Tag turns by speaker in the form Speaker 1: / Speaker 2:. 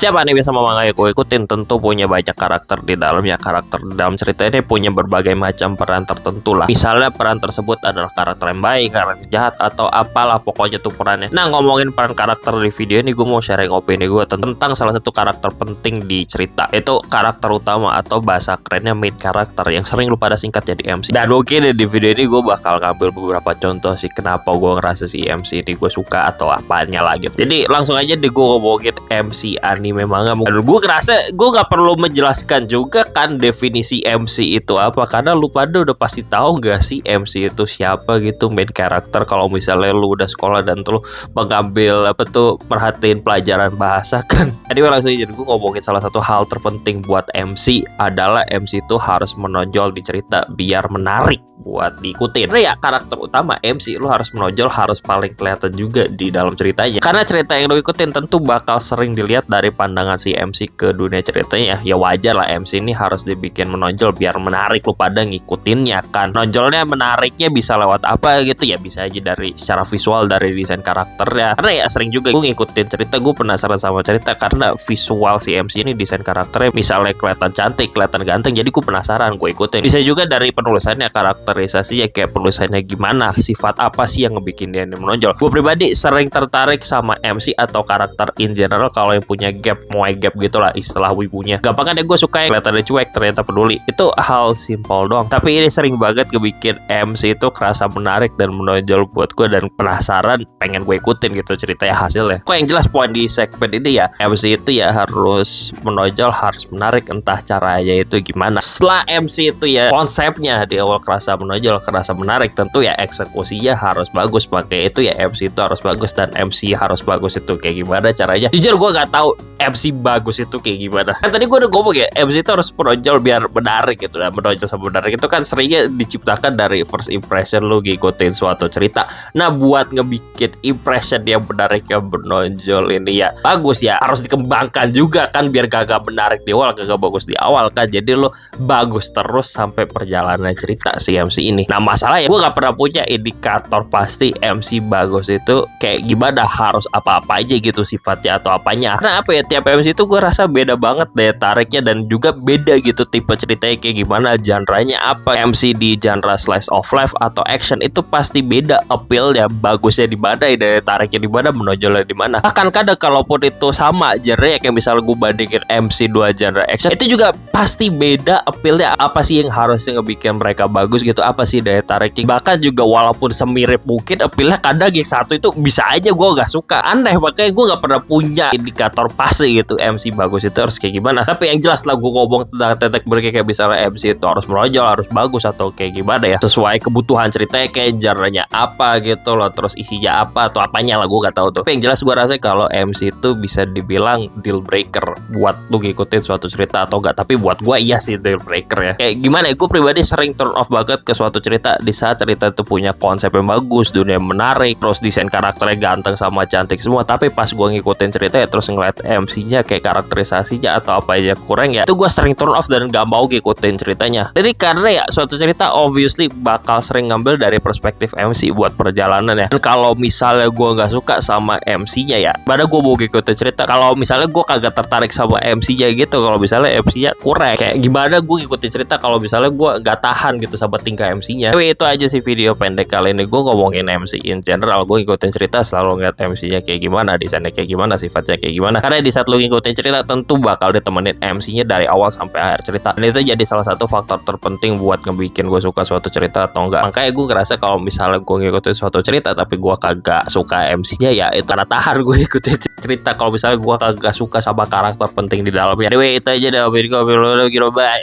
Speaker 1: Setiap anime sama manga yang gue ikutin tentu punya banyak karakter di dalamnya. Karakter di dalam cerita ini punya berbagai macam peran tertentu lah. Misalnya peran tersebut adalah karakter yang baik, karakter jahat, atau apalah pokoknya tuh perannya. Nah, ngomongin peran karakter di video ini, gue mau sharing opini gue tentang salah satu karakter penting di cerita. Itu karakter utama atau bahasa kerennya main karakter yang sering lu pada singkat jadi MC. Dan mungkin di video ini gue bakal ngambil beberapa contoh sih kenapa gue ngerasa si MC ini gue suka atau apanya lagi. Jadi langsung aja deh gue ngomongin MC anime manga. Gue ngerasa gue gak perlu menjelaskan juga kan definisi MC itu apa, karena lu pada udah pasti tahu gak sih MC itu siapa gitu, main karakter. Kalau misalnya lu udah sekolah dan tuh mengambil merhatiin pelajaran bahasa kan. Anyway, langsung aja gue ngomongin salah satu hal terpenting buat MC adalah MC itu harus menonjol di cerita biar menarik buat diikutin. Karena ya karakter utama MC lu harus menonjol, harus paling kelihatan juga di dalam ceritanya. Karena cerita yang lu ikutin tentu bakal sering dilihat dari pandangan si MC ke dunia ceritanya. Ya wajar lah MC ini harus dibikin menonjol biar menarik lu pada ngikutinnya kan. Nonjolnya menariknya bisa lewat apa gitu ya, bisa aja dari secara visual, dari desain karakternya. Karena ya sering juga gue ngikutin cerita, gue penasaran sama cerita karena visual si MC ini, desain karakternya misalnya kelihatan cantik, kelihatan ganteng, jadi gue penasaran, gue ikutin. Bisa juga dari penulisannya, karakterisasinya kayak penulisannya gimana, sifat apa sih yang ngebikin dia ini menonjol. Gue pribadi sering tertarik sama MC atau karakter in general kalau yang punya gap, moe gap gitu lah istilah wibunya. Gampang kan ya, gue suka yang kelihatannya cuek ternyata peduli. Itu hal simpel doang, tapi ini sering banget ngebikin MC itu kerasa menarik dan menonjol buat gue, dan penasaran pengen gue ikutin gitu ceritanya hasilnya. Kok yang jelas poin di segmen ini ya, MC itu ya harus menonjol, harus menarik, entah caranya itu gimana. Setelah MC itu ya konsepnya di awal kerasa menonjol, kerasa menarik, tentu ya eksekusinya harus bagus. Pakai itu ya MC itu harus bagus, dan MC harus bagus itu kayak gimana caranya? Jujur gue gak tahu MC bagus itu kayak gimana. Kan tadi gue udah ngomong ya, MC itu harus menonjol biar menarik gitu. Dan menonjol sama menarik itu kan seringnya diciptakan dari first impression lu ngikutin suatu cerita. Nah, buat ngebikin impression yang menarik, yang menonjol ini ya bagus ya, harus dikembangkan juga kan, biar gak menarik di awal, gak bagus di awal kan. Jadi lo bagus terus sampai perjalanan cerita si MC ini. Nah, masalahnya gue gak pernah punya indikator pasti MC bagus itu kayak gimana, harus apa-apa aja gitu sifatnya atau apanya. Karena apa ya, tiap MC itu gue rasa beda banget daya tariknya, dan juga beda gitu tipe ceritanya kayak gimana, genre-nya apa. MC di genre slice of life atau action itu pasti beda appeal-nya, bagusnya di mana, daya tariknya di mana, menonjolnya di mana. Bahkan kadang kalaupun itu sama genre, kayak misalnya gue bandingin MC 2 genre action, itu juga pasti beda appeal-nya. Apa sih yang harusnya ngebikin mereka bagus gitu, apa sih daya tariknya. Bahkan juga walaupun semirip mungkin appeal-nya, kadang yang satu itu bisa aja gue gak suka. Aneh, makanya gue gak pernah punya indikator pasti gitu MC bagus itu harus kayak gimana. Tapi yang jelas lah gue ngomong tentang tetek berke kayak misalnya MC itu harus menonjol, harus bagus atau kayak gimana ya, sesuai kebutuhan ceritanya, kayak genre-nya apa gitu loh, terus isinya apa atau apanya lah, gue gak tahu tuh. Tapi yang jelas gue rasa kalau MC itu bisa dibilang deal breaker buat lu ngikutin suatu cerita atau enggak. Tapi buat gue iya sih deal breaker ya. Kayak gimana ya, gue pribadi sering turn off banget ke suatu cerita di saat cerita itu punya konsep yang bagus, dunia yang menarik, terus desain karakternya ganteng sama cantik semua, tapi pas gue ngikutin cerita ya terus ngeliat MC-nya kayak karakterisasinya atau apa aja kurang ya, itu gue sering turn off dan gak mau ngikutin ceritanya. Jadi karena ya suatu cerita obviously bakal sering ngambil dari perspektif MC buat perjalanan ya. Dan kalau misalnya gue gak suka sama MC-nya ya, pada gue mau ngikutin cerita. Kalau misalnya gue kagak tertarik sama MC-nya gitu, kalau misalnya MC-nya kurang, kayak gimana gue ngikutin cerita kalau misalnya gue gak tahan gitu sama tingkah MC-nya. Tapi itu aja sih video pendek kali ini, gue ngomongin MC in general. Gue ngikutin cerita selalu ngeliat MC-nya kayak gimana, desainnya kayak gimana, sifatnya kayak gimana. Karena di saat lu ngikutin cerita tentu bakal ditemenin MC-nya dari awal sampai akhir cerita, dan itu jadi salah satu faktor terpenting buat ngebikin gue suka suatu cerita atau enggak. Makanya gue ngerasa kalau misalnya gue ngikutin suatu cerita tapi gue kagak suka MC-nya ya itu karena tahan gue ikutin cerita. Kalau misalnya gue kagak suka sama karakter penting di dalamnya. Anyway, itu aja dah video gue, bye.